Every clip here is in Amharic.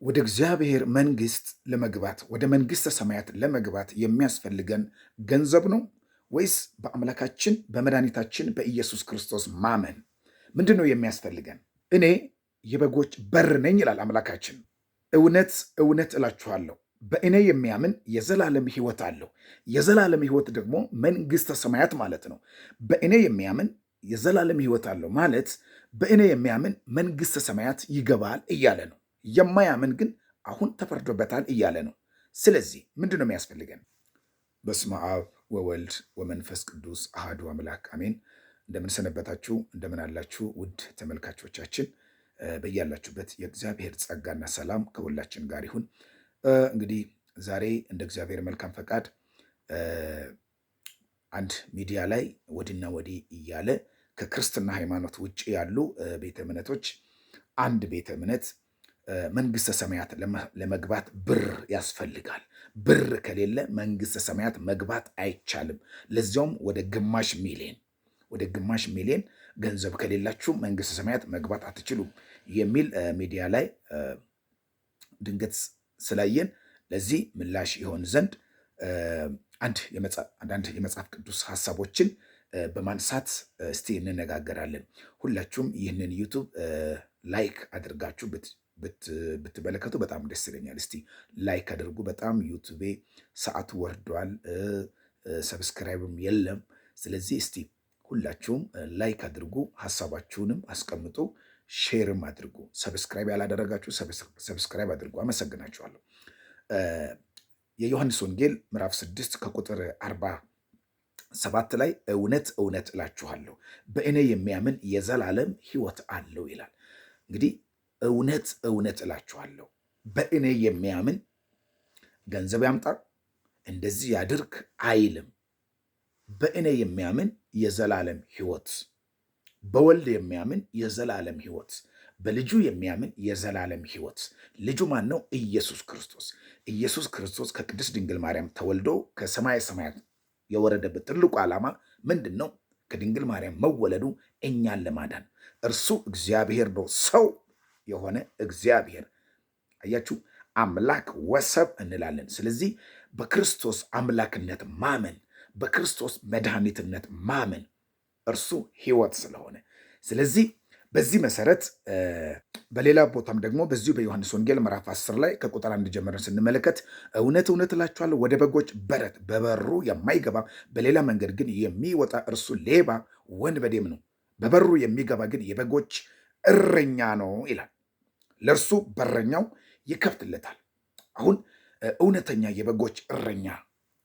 ወደ እግዚአብሔር መንግስት ለመግባት ወደ መንግስተ ሰማያት ለመግባት የሚያስፈልገን ገንዘብ ነው ወይስ በአምላካችን በመድኃኒታችን በኢየሱስ ክርስቶስ ማመን? ምንድን ነው የሚያስፈልገን? እኔ የበጎች በር ነኝ ይላል አምላካችን። እውነት እውነት እላችኋለሁ በእኔ የሚያምን የዘላለም ሕይወት አለው። የዘላለም ሕይወት ደግሞ መንግስተ ሰማያት ማለት ነው። በእኔ የሚያምን የዘላለም ሕይወት አለው ማለት በእኔ የሚያምን መንግስተ ሰማያት ይገባል እያለ ነው። የማያምን ግን አሁን ተፈርዶበታል እያለ ነው። ስለዚህ ምንድን ነው የሚያስፈልገን? በስመ አብ ወወልድ ወመንፈስ ቅዱስ አሃዱ አምላክ አሜን። እንደምን ሰነበታችሁ? እንደምን አላችሁ? ውድ ተመልካቾቻችን በያላችሁበት የእግዚአብሔር ጸጋና ሰላም ከሁላችን ጋር ይሁን። እንግዲህ ዛሬ እንደ እግዚአብሔር መልካም ፈቃድ አንድ ሚዲያ ላይ ወዲና ወዲህ እያለ ከክርስትና ሃይማኖት ውጭ ያሉ ቤተ እምነቶች አንድ ቤተ እምነት መንግስተ ሰማያት ለመግባት ብር ያስፈልጋል፣ ብር ከሌለ መንግስተ ሰማያት መግባት አይቻልም፣ ለዚያውም ወደ ግማሽ ሚሊዮን ገንዘብ ከሌላችሁ መንግስተ ሰማያት መግባት አትችሉም የሚል ሚዲያ ላይ ድንገት ስላየን ለዚህ ምላሽ ይሆን ዘንድ አንዳንድ የመጽሐፍ ቅዱስ ሀሳቦችን በማንሳት እስቲ እንነጋገራለን። ሁላችሁም ይህንን ዩቱብ ላይክ አድርጋችሁ ብትመለከቱ በጣም ደስ ይለኛል። እስቲ ላይክ አድርጉ። በጣም ዩቱቤ ሰዓቱ ወርዷል፣ ሰብስክራይብም የለም። ስለዚህ እስቲ ሁላችሁም ላይክ አድርጉ፣ ሀሳባችሁንም አስቀምጡ፣ ሼርም አድርጉ። ሰብስክራይብ ያላደረጋችሁ ሰብስክራይብ አድርጉ። አመሰግናችኋለሁ። የዮሐንስ ወንጌል ምዕራፍ 6 ከቁጥር 47 ላይ እውነት እውነት እላችኋለሁ በእኔ የሚያምን የዘላለም ሕይወት አለው ይላል። እንግዲህ እውነት እውነት እላችኋለሁ በእኔ የሚያምን ገንዘብ ያምጣ እንደዚህ ያድርግ አይልም። በእኔ የሚያምን የዘላለም ሕይወት፣ በወልድ የሚያምን የዘላለም ሕይወት፣ በልጁ የሚያምን የዘላለም ሕይወት። ልጁ ማን ነው? ኢየሱስ ክርስቶስ። ኢየሱስ ክርስቶስ ከቅድስት ድንግል ማርያም ተወልዶ ከሰማየ ሰማያት የወረደበት ትልቁ ዓላማ ምንድን ነው? ከድንግል ማርያም መወለዱ እኛን ለማዳን። እርሱ እግዚአብሔር ነው፣ ሰው የሆነ እግዚአብሔር። አያችሁ፣ አምላክ ወሰብ እንላለን። ስለዚህ በክርስቶስ አምላክነት ማመን፣ በክርስቶስ መድኃኒትነት ማመን እርሱ ሕይወት ስለሆነ፣ ስለዚህ በዚህ መሰረት በሌላ ቦታም ደግሞ በዚሁ በዮሐንስ ወንጌል ምዕራፍ 10 ላይ ከቁጥር 1 ጀምረን ስንመለከት እውነት እውነት እላችኋለሁ ወደ በጎች በረት በበሩ የማይገባ በሌላ መንገድ ግን የሚወጣ እርሱ ሌባ ወንበዴም ነው፣ በበሩ የሚገባ ግን የበጎች እረኛ ነው ይላል። ለእርሱ በረኛው ይከፍትለታል። አሁን እውነተኛ የበጎች እረኛ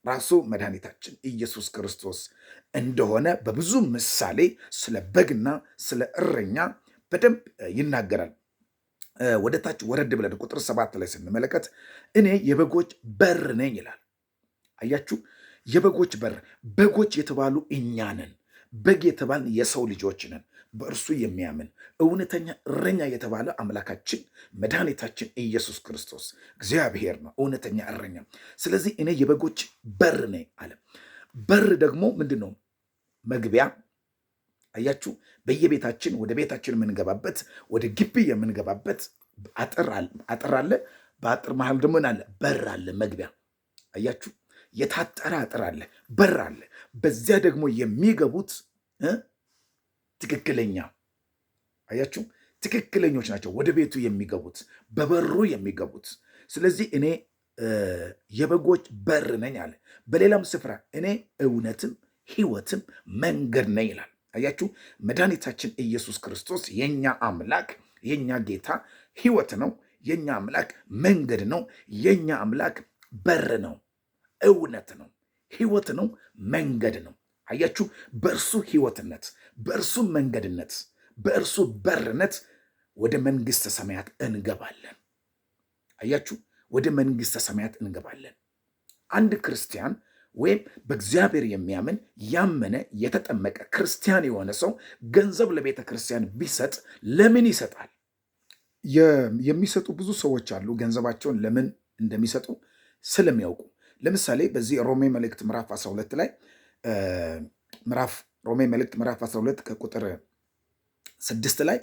ራሱ መድኃኒታችን ኢየሱስ ክርስቶስ እንደሆነ በብዙ ምሳሌ ስለ በግና ስለ እረኛ በደንብ ይናገራል። ወደ ታች ወረድ ብለን ቁጥር 7 ላይ ስንመለከት እኔ የበጎች በር ነኝ ይላል። አያችሁ፣ የበጎች በር፣ በጎች የተባሉ እኛ ነን። በግ የተባልን የሰው ልጆች ነን። በእርሱ የሚያምን እውነተኛ እረኛ የተባለ አምላካችን መድኃኒታችን ኢየሱስ ክርስቶስ እግዚአብሔር ነው፣ እውነተኛ እረኛ። ስለዚህ እኔ የበጎች በር ነኝ አለ። በር ደግሞ ምንድን ነው? መግቢያ። አያችሁ፣ በየቤታችን ወደ ቤታችን የምንገባበት ወደ ግቢ የምንገባበት አጥር አለ። በአጥር መሀል ደግሞ አለ በር አለ፣ መግቢያ። አያችሁ፣ የታጠረ አጥር አለ፣ በር አለ። በዚያ ደግሞ የሚገቡት ትክክለኛ፣ አያችሁ፣ ትክክለኞች ናቸው ወደ ቤቱ የሚገቡት፣ በበሩ የሚገቡት። ስለዚህ እኔ የበጎች በር ነኝ አለ። በሌላም ስፍራ እኔ እውነትም ሕይወትም መንገድ ነኝ ይላል። አያችሁ፣ መድኃኒታችን ኢየሱስ ክርስቶስ የኛ አምላክ፣ የኛ ጌታ ሕይወት ነው። የኛ አምላክ መንገድ ነው። የኛ አምላክ በር ነው፣ እውነት ነው፣ ሕይወት ነው፣ መንገድ ነው። አያችሁ፣ በእርሱ ሕይወትነት፣ በእርሱ መንገድነት፣ በእርሱ በርነት ወደ መንግስተ ሰማያት እንገባለን። አያችሁ፣ ወደ መንግስተ ሰማያት እንገባለን። አንድ ክርስቲያን ወይም በእግዚአብሔር የሚያምን ያመነ የተጠመቀ ክርስቲያን የሆነ ሰው ገንዘብ ለቤተ ክርስቲያን ቢሰጥ ለምን ይሰጣል? የሚሰጡ ብዙ ሰዎች አሉ። ገንዘባቸውን ለምን እንደሚሰጡ ስለሚያውቁ። ለምሳሌ በዚህ ሮሜ መልእክት ምዕራፍ 12 ላይ ሮሜ መልእክት ምዕራፍ 12 ከቁጥር 6 ላይ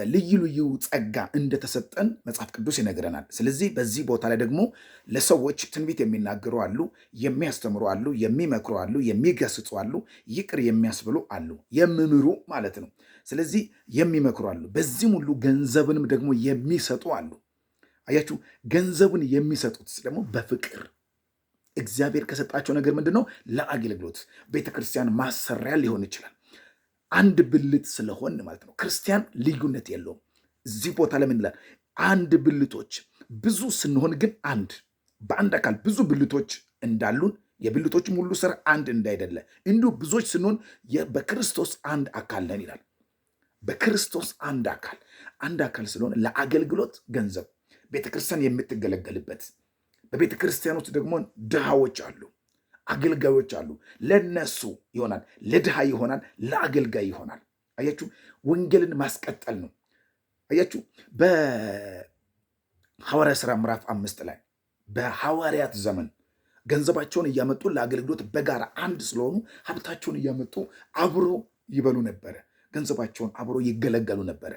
ልዩ ልዩ ጸጋ እንደተሰጠን መጽሐፍ ቅዱስ ይነግረናል። ስለዚህ በዚህ ቦታ ላይ ደግሞ ለሰዎች ትንቢት የሚናገሩ አሉ፣ የሚያስተምሩ አሉ፣ የሚመክሩ አሉ፣ የሚገስጹ አሉ፣ ይቅር የሚያስብሉ አሉ፣ የሚምሩ ማለት ነው። ስለዚህ የሚመክሩ አሉ። በዚህም ሁሉ ገንዘብንም ደግሞ የሚሰጡ አሉ። አያችሁ፣ ገንዘቡን የሚሰጡት ደግሞ በፍቅር እግዚአብሔር ከሰጣቸው ነገር ምንድን ነው? ለአገልግሎት ቤተክርስቲያን ማሰሪያ ሊሆን ይችላል። አንድ ብልት ስለሆን ማለት ነው። ክርስቲያን ልዩነት የለውም። እዚህ ቦታ ለምን ይላል? አንድ ብልቶች ብዙ ስንሆን ግን በአንድ አካል ብዙ ብልቶች እንዳሉን የብልቶችም ሁሉ ስራ አንድ እንዳይደለ እንዲሁ ብዙዎች ስንሆን በክርስቶስ አንድ አካል ነን ይላል። በክርስቶስ አንድ አካል ስለሆነ ለአገልግሎት ገንዘብ ቤተክርስቲያን የምትገለገልበት፣ በቤተክርስቲያን ውስጥ ደግሞ ድሃዎች አሉ፣ አገልጋዮች አሉ። ለነሱ ይሆናል፣ ለድሃ ይሆናል፣ ለአገልጋይ ይሆናል። አያችሁ፣ ወንጌልን ማስቀጠል ነው። አያችሁ፣ በሐዋርያ ሥራ ምዕራፍ 5 ላይ በሐዋርያት ዘመን ገንዘባቸውን እያመጡ ለአገልግሎት በጋራ አንድ ስለሆኑ ሀብታቸውን እያመጡ አብሮ ይበሉ ነበረ፣ ገንዘባቸውን አብሮ ይገለገሉ ነበረ።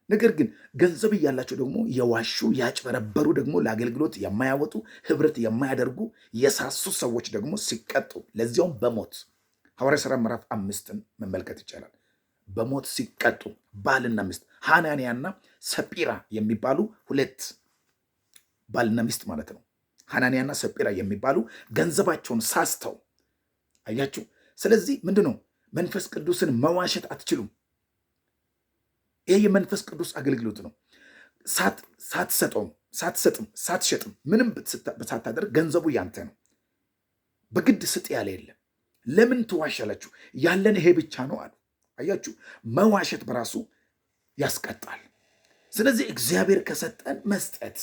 ነገር ግን ገንዘብ እያላቸው ደግሞ የዋሹ ያጭበረበሩ ደግሞ ለአገልግሎት የማያወጡ ህብረት የማያደርጉ የሳሱ ሰዎች ደግሞ ሲቀጡ፣ ለዚያውም በሞት ሐዋርያ ሥራ ምዕራፍ 5ን መመልከት ይቻላል። በሞት ሲቀጡ ባልና ሚስት ሐናንያና ሰጲራ የሚባሉ ሁለት ባልና ሚስት ማለት ነው። ሐናንያና ሰጲራ የሚባሉ ገንዘባቸውን ሳስተው አያችሁ። ስለዚህ ምንድን ነው? መንፈስ ቅዱስን መዋሸት አትችሉም። ይህ የመንፈስ ቅዱስ አገልግሎት ነው። ሳትሸጥም ምንም ሳታደርግ ገንዘቡ ያንተ ነው። በግድ ስጥ ያለ የለም። ለምን ትዋሻላችሁ? ያለን ይሄ ብቻ ነው አሉ። አያችሁ፣ መዋሸት በራሱ ያስቀጣል። ስለዚህ እግዚአብሔር ከሰጠን መስጠት፣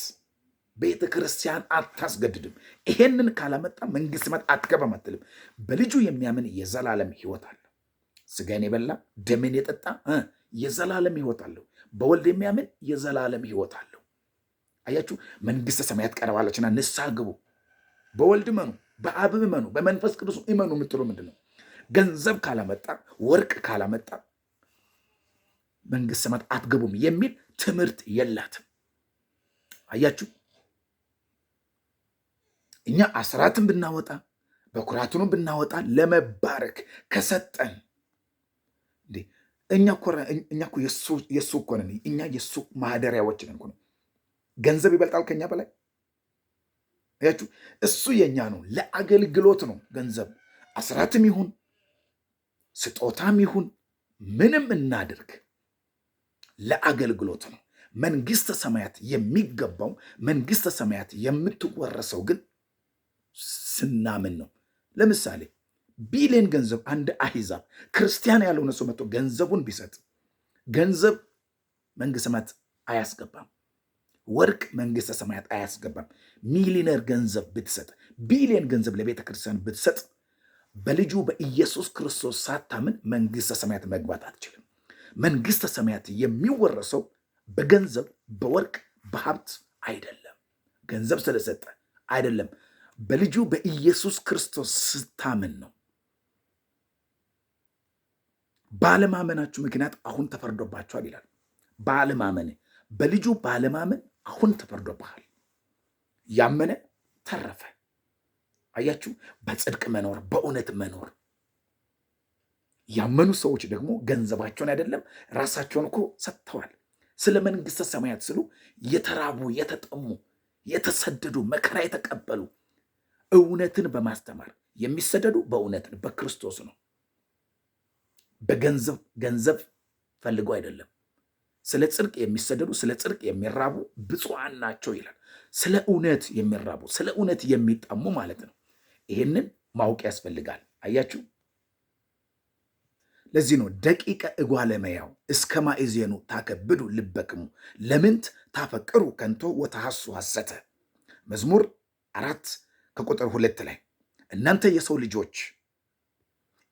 ቤተ ክርስቲያን አታስገድድም። ይሄንን ካላመጣ መንግስት መጥ አትገባም አትልም። በልጁ የሚያምን የዘላለም ሕይወት አለው። ስጋን የበላ ደሜን የጠጣ የዘላለም ሕይወት አለው። በወልድ የሚያምን የዘላለም ሕይወት አለው። አያችሁ፣ መንግስተ ሰማያት ቀርባለችና ንስሐ ግቡ። በወልድ እመኑ፣ በአብ እመኑ፣ በመንፈስ ቅዱስ እመኑ የምትሉ ምንድን ነው? ገንዘብ ካላመጣ፣ ወርቅ ካላመጣ መንግስተ ሰማያት አትገቡም የሚል ትምህርት የላትም። አያችሁ፣ እኛ አስራትን ብናወጣ በኩራቱንም ብናወጣ ለመባረክ ከሰጠን እኛ እኮ የእሱ እኮ ነን። እኛ የእሱ ማደሪያዎች ነን እኮ ነው። ገንዘብ ይበልጣል ከኛ በላይ። አያችሁ፣ እሱ የኛ ነው። ለአገልግሎት ነው ገንዘብ። አስራትም ይሁን ስጦታም ይሁን ምንም እናድርግ ለአገልግሎት ነው። መንግስተ ሰማያት የሚገባው መንግስተ ሰማያት የምትወረሰው ግን ስናምን ነው። ለምሳሌ ቢሊየን ገንዘብ አንድ አሕዛብ ክርስቲያን ያልሆነ ሰው መጥቶ ገንዘቡን ቢሰጥ ገንዘብ መንግስተ ሰማያት አያስገባም። ወርቅ መንግስተ ሰማያት አያስገባም። ሚሊነር ገንዘብ ብትሰጥ፣ ቢሊየን ገንዘብ ለቤተ ክርስቲያን ብትሰጥ በልጁ በኢየሱስ ክርስቶስ ሳታምን መንግስተ ሰማያት መግባት አትችልም። መንግስተ ሰማያት የሚወረሰው በገንዘብ በወርቅ በሀብት አይደለም። ገንዘብ ስለሰጠ አይደለም፣ በልጁ በኢየሱስ ክርስቶስ ስታምን ነው። ባለማመናችሁ ምክንያት አሁን ተፈርዶባችኋል ይላል። ባለማመን በልጁ ባለማመን አሁን ተፈርዶብሃል። ያመነ ተረፈ። አያችሁ፣ በጽድቅ መኖር፣ በእውነት መኖር። ያመኑ ሰዎች ደግሞ ገንዘባቸውን አይደለም ራሳቸውን እኮ ሰጥተዋል። ስለ መንግስተ ሰማያት ስሉ የተራቡ፣ የተጠሙ፣ የተሰደዱ፣ መከራ የተቀበሉ እውነትን በማስተማር የሚሰደዱ በእውነትን በክርስቶስ ነው። ገንዘብ ፈልገው አይደለም። ስለ ጽድቅ የሚሰደዱ ስለ ጽድቅ የሚራቡ ብፁዓን ናቸው ይላል። ስለ እውነት የሚራቡ ስለ እውነት የሚጣሙ ማለት ነው። ይህንን ማወቅ ያስፈልጋል። አያችሁ፣ ለዚህ ነው ደቂቀ እጓለ እመሕያው እስከ ማእዜኑ ታከብዱ ልበክሙ ለምንት ታፈቅሩ ከንቶ ወተሐሱ ሐሰተ። መዝሙር 4:2 ላይ እናንተ የሰው ልጆች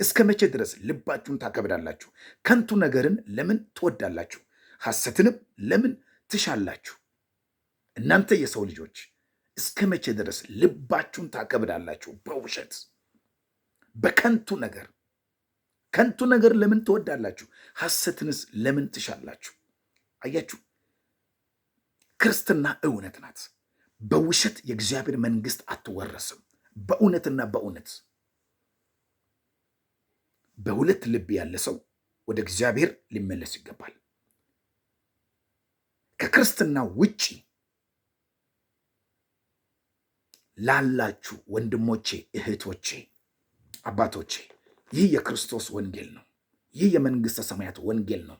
እስከ መቼ ድረስ ልባችሁን ታከብዳላችሁ? ከንቱ ነገርን ለምን ትወዳላችሁ? ሐሰትንም ለምን ትሻላችሁ? እናንተ የሰው ልጆች እስከ መቼ ድረስ ልባችሁን ታከብዳላችሁ? በውሸት በከንቱ ነገር። ከንቱ ነገር ለምን ትወዳላችሁ? ሐሰትንስ ለምን ትሻላችሁ? አያችሁ፣ ክርስትና እውነት ናት። በውሸት የእግዚአብሔር መንግስት አትወረስም። በእውነትና በእውነት በሁለት ልብ ያለ ሰው ወደ እግዚአብሔር ሊመለስ ይገባል። ከክርስትና ውጪ ላላችሁ ወንድሞቼ፣ እህቶቼ፣ አባቶቼ ይህ የክርስቶስ ወንጌል ነው። ይህ የመንግስተ ሰማያት ወንጌል ነው።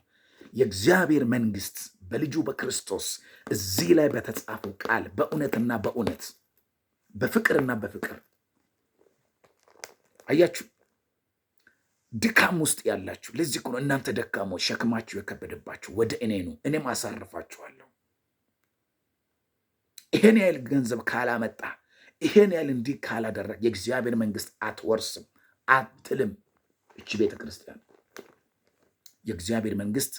የእግዚአብሔር መንግስት በልጁ በክርስቶስ እዚህ ላይ በተጻፈው ቃል በእውነትና በእውነት በፍቅርና በፍቅር አያችሁ። ድካም ውስጥ ያላችሁ ለዚህ እኮ ነው እናንተ ደካሞች ሸክማችሁ የከበደባችሁ ወደ እኔ ነው እኔም አሳርፋችኋለሁ። ይሄን ያህል ገንዘብ ካላመጣ ይሄን ያህል እንዲህ ካላደረግ የእግዚአብሔር መንግስት አትወርስም አትልም። እቺ ቤተ ክርስቲያን የእግዚአብሔር መንግስት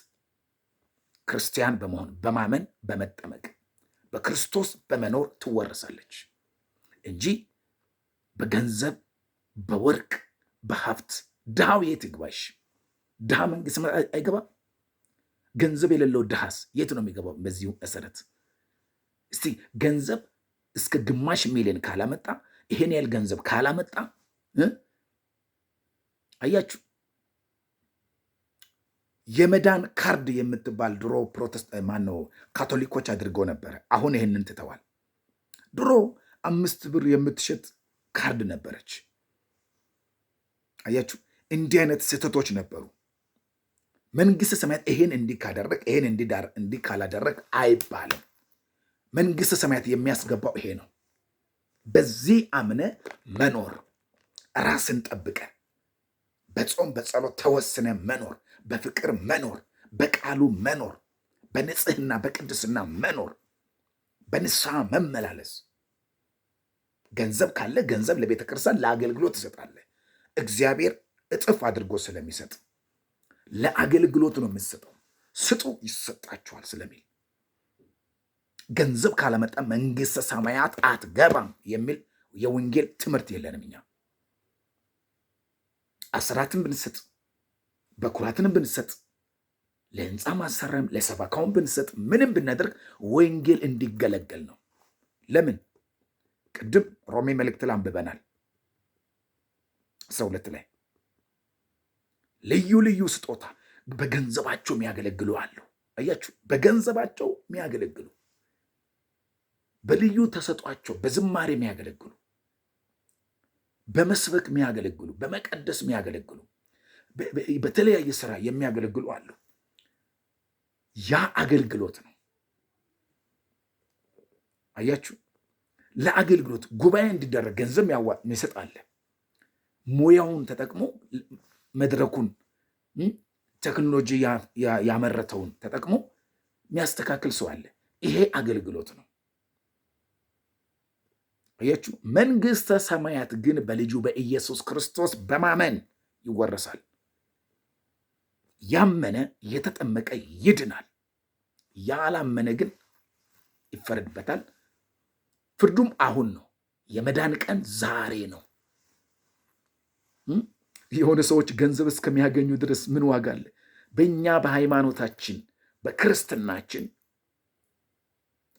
ክርስቲያን በመሆን በማመን በመጠመቅ በክርስቶስ በመኖር ትወርሳለች እንጂ በገንዘብ በወርቅ በሀብት ድሃው የት ይግባሽ? ድሃ መንግስት አይገባም። ገንዘብ የሌለው ድሃስ የት ነው የሚገባው? በዚሁ መሰረት እስቲ ገንዘብ እስከ ግማሽ ሚሊዮን ካላመጣ ይሄን ያህል ገንዘብ ካላመጣ አያችሁ፣ የመዳን ካርድ የምትባል ድሮ ማነው ካቶሊኮች አድርገው ነበረ። አሁን ይሄንን ትተዋል። ድሮ 5 ብር የምትሸጥ ካርድ ነበረች። አያችሁ፣ እንዲህ አይነት ስህተቶች ነበሩ። መንግስተ ሰማያት ይሄን እንዲህ ካደረግ ይሄን እንዲህ ካላደረግ አይባልም። መንግስተ ሰማያት የሚያስገባው ይሄ ነው። በዚህ አምነ መኖር፣ ራስን ጠብቀ በጾም በጸሎት ተወስነ መኖር፣ በፍቅር መኖር፣ በቃሉ መኖር፣ በንጽህና በቅድስና መኖር፣ በንስሐ መመላለስ። ገንዘብ ካለ ገንዘብ ለቤተ ክርስቲያን ለአገልግሎት ትሰጣለህ። እግዚአብሔር እጥፍ አድርጎ ስለሚሰጥ ለአገልግሎት ነው የምትሰጠው። ስጡ ይሰጣችኋል ስለሚል ገንዘብ ካለመጣ መንግስተ ሰማያት አትገባም የሚል የወንጌል ትምህርት የለንም። እኛ አስራትን ብንሰጥ በኩራትን ብንሰጥ ለህንፃ ማሰሪያም ለሰባካውን ብንሰጥ ምንም ብናደርግ ወንጌል እንዲገለገል ነው። ለምን? ቅድም ሮሜ መልእክት ላይ አንብበናል 12 ላይ ልዩ ልዩ ስጦታ በገንዘባቸው የሚያገለግሉ አሉ። አያችሁ፣ በገንዘባቸው የሚያገለግሉ፣ በልዩ ተሰጧቸው በዝማሬ የሚያገለግሉ፣ በመስበክ የሚያገለግሉ፣ በመቀደስ የሚያገለግሉ፣ በተለያየ ስራ የሚያገለግሉ አሉ። ያ አገልግሎት ነው። አያችሁ፣ ለአገልግሎት ጉባኤ እንዲደረግ ገንዘብ ይሰጣል። ሙያውን ተጠቅሞ መድረኩን ቴክኖሎጂ ያመረተውን ተጠቅሞ የሚያስተካክል ሰው አለ። ይሄ አገልግሎት ነው። አያችሁ፣ መንግስተ ሰማያት ግን በልጁ በኢየሱስ ክርስቶስ በማመን ይወረሳል። ያመነ የተጠመቀ ይድናል። ያላመነ ግን ይፈረድበታል። ፍርዱም አሁን ነው። የመዳን ቀን ዛሬ ነው። የሆነ ሰዎች ገንዘብ እስከሚያገኙ ድረስ ምን ዋጋ አለ? በእኛ በሃይማኖታችን በክርስትናችን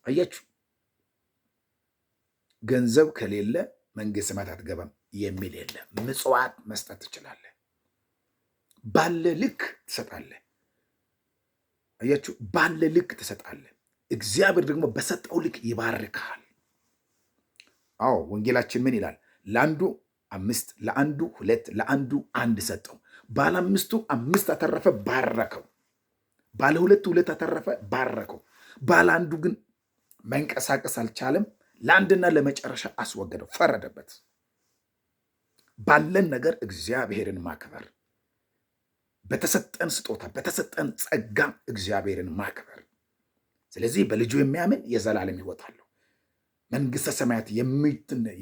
አያችሁ፣ ገንዘብ ከሌለ መንግስተ ሰማያት አትገባም የሚል የለ። ምጽዋት መስጠት ትችላለህ። ባለ ልክ ትሰጣለህ። አያችሁ፣ ባለ ልክ ትሰጣለህ። እግዚአብሔር ደግሞ በሰጠው ልክ ይባርካል። አዎ፣ ወንጌላችን ምን ይላል? ለአንዱ 5፣ ለአንዱ 2፣ ለአንዱ 1 ሰጠው። ባለ 5ቱ 5 አተረፈ፣ ባረከው። ባለ 2ቱ 2 አተረፈ፣ ባረከው። ባለ አንዱ ግን መንቀሳቀስ አልቻለም። ለአንድና ለመጨረሻ አስወገደው፣ ፈረደበት። ባለን ነገር እግዚአብሔርን ማክበር፣ በተሰጠን ስጦታ በተሰጠን ጸጋ እግዚአብሔርን ማክበር። ስለዚህ በልጁ የሚያምን የዘላለም ሕይወት አለው። መንግስተ ሰማያት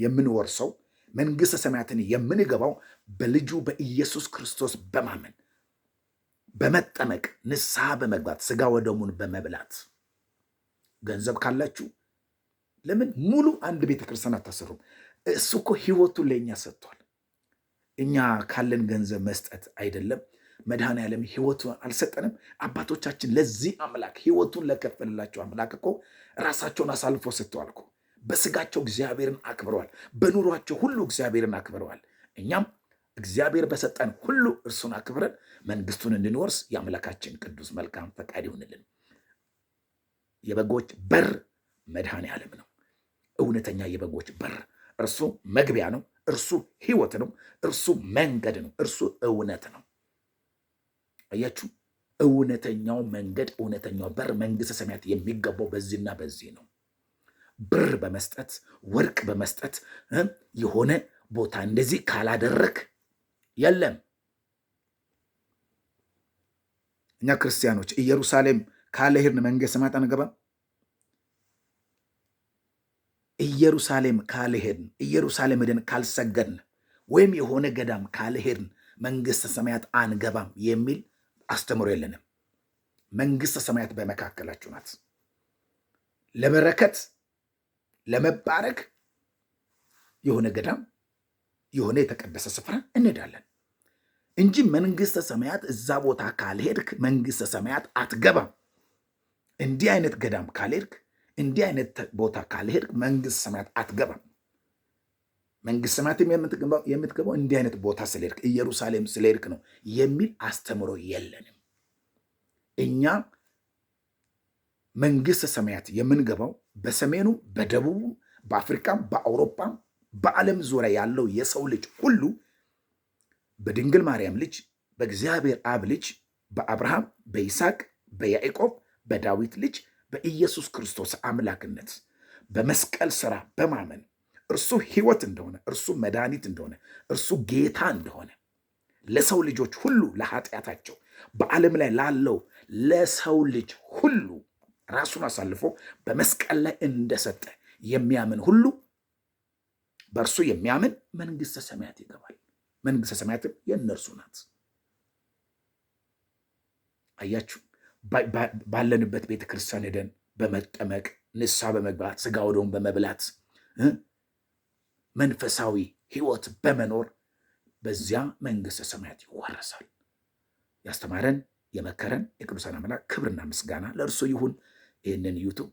የምንወርሰው መንግስተ ሰማያትን የምንገባው በልጁ በኢየሱስ ክርስቶስ በማመን በመጠመቅ ንስሐ በመግባት ስጋ ወደሙን በመብላት። ገንዘብ ካላችሁ ለምን ሙሉ አንድ ቤተክርስቲያን አታሰሩም? እሱ እኮ ህይወቱን ለእኛ ሰጥቷል። እኛ ካለን ገንዘብ መስጠት አይደለም መድኃኔ ዓለም ሕይወቱን አልሰጠንም? አባቶቻችን ለዚህ አምላክ ሕይወቱን ለከፈልላቸው አምላክ እኮ ራሳቸውን አሳልፎ ሰጥተዋል እኮ። በስጋቸው እግዚአብሔርን አክብረዋል። በኑሯቸው ሁሉ እግዚአብሔርን አክብረዋል። እኛም እግዚአብሔር በሰጠን ሁሉ እርሱን አክብረን መንግስቱን እንድንወርስ የአምላካችን ቅዱስ መልካም ፈቃድ ይሁንልን። የበጎች በር መድኃኔ ዓለም ነው። እውነተኛ የበጎች በር እርሱ መግቢያ ነው። እርሱ ሕይወት ነው። እርሱ መንገድ ነው። እርሱ እውነት ነው። አያችሁ፣ እውነተኛው መንገድ፣ እውነተኛው በር መንግስተ ሰማያት የሚገባው በዚህና በዚህ ነው። ብር በመስጠት ወርቅ በመስጠት የሆነ ቦታ እንደዚህ ካላደረክ የለም። እኛ ክርስቲያኖች ኢየሩሳሌም ካልሄድን መንግስተ ሰማያት አንገባም። ኢየሩሳሌም ካልሄድን፣ ኢየሩሳሌም ሄደን ካልሰገድን፣ ወይም የሆነ ገዳም ካልሄድን መንግስተ ሰማያት አንገባም የሚል አስተምሮ የለንም። መንግስተ ሰማያት በመካከላችሁ ናት። ለበረከት ለመባረክ የሆነ ገዳም የሆነ የተቀደሰ ስፍራ እንሄዳለን እንጂ መንግስተ ሰማያት እዛ ቦታ ካልሄድክ መንግስተ ሰማያት አትገባም። እንዲህ አይነት ገዳም ካልሄድክ፣ እንዲህ አይነት ቦታ ካልሄድክ መንግስተ ሰማያት አትገባም። መንግስተ ሰማያት የምትገባው እንዲህ አይነት ቦታ ስለሄድክ፣ ኢየሩሳሌም ስለሄድክ ነው የሚል አስተምሮ የለንም። እኛ መንግስተ ሰማያት የምንገባው በሰሜኑ፣ በደቡቡ፣ በአፍሪካም፣ በአውሮፓም በዓለም ዙሪያ ያለው የሰው ልጅ ሁሉ በድንግል ማርያም ልጅ በእግዚአብሔር አብ ልጅ በአብርሃም በይስሐቅ በያዕቆብ በዳዊት ልጅ በኢየሱስ ክርስቶስ አምላክነት በመስቀል ሥራ በማመን እርሱ ሕይወት እንደሆነ፣ እርሱ መድኃኒት እንደሆነ፣ እርሱ ጌታ እንደሆነ ለሰው ልጆች ሁሉ ለኃጢአታቸው በዓለም ላይ ላለው ለሰው ልጅ ሁሉ ራሱን አሳልፎ በመስቀል ላይ እንደሰጠ የሚያምን ሁሉ በእርሱ የሚያምን መንግስተ ሰማያት ይገባል። መንግስተ ሰማያትም የእነርሱ ናት። አያችሁ፣ ባለንበት ቤተ ክርስቲያን ሄደን በመጠመቅ ንስሐ በመግባት ስጋ ወደሙን በመብላት መንፈሳዊ ሕይወት በመኖር በዚያ መንግስተ ሰማያት ይዋረሳል። ያስተማረን የመከረን የቅዱሳን አምላክ ክብርና ምስጋና ለእርሱ ይሁን። ይህንን ዩቱብ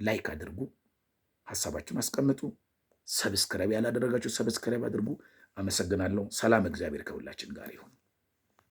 ላይክ አድርጉ፣ ሀሳባችሁን አስቀምጡ። ሰብስክራይብ ያላደረጋችሁ ሰብስክራይብ አድርጉ። አመሰግናለሁ። ሰላም፣ እግዚአብሔር ከሁላችን ጋር ይሁን።